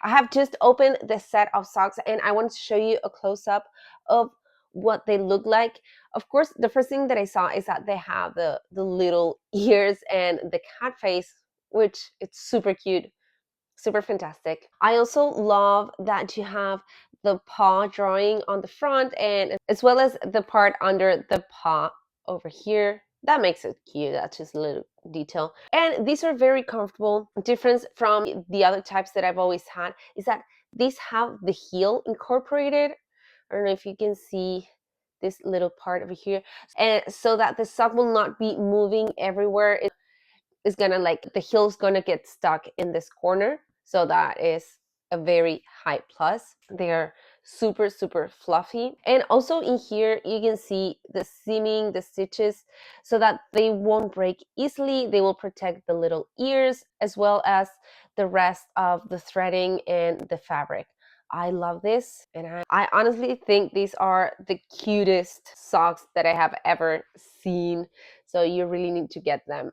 I have just opened the set of socks and I want to show you a close-up of what they look like. Of course, the first thing that I saw is that they have the little ears and the cat face, which it's super cute, super fantastic. I also love that you have the paw drawing on the front and as well as the part under the paw over here. That makes it cute. That's just a little detail. And these are very comfortable. Difference from the other types that I've always had is that these have the heel incorporated. I don't know if you can see this little part over here. And so that the sock will not be moving everywhere. It's gonna like the heel's gonna get stuck in this corner. So that is a very high plus. They are super, super fluffy. And also in here, you can see the seaming, the stitches, so that they won't break easily. They will protect the little ears as well as the rest of the threading and the fabric. I love this, and I honestly think these are the cutest socks that I have ever seen. So you really need to get them.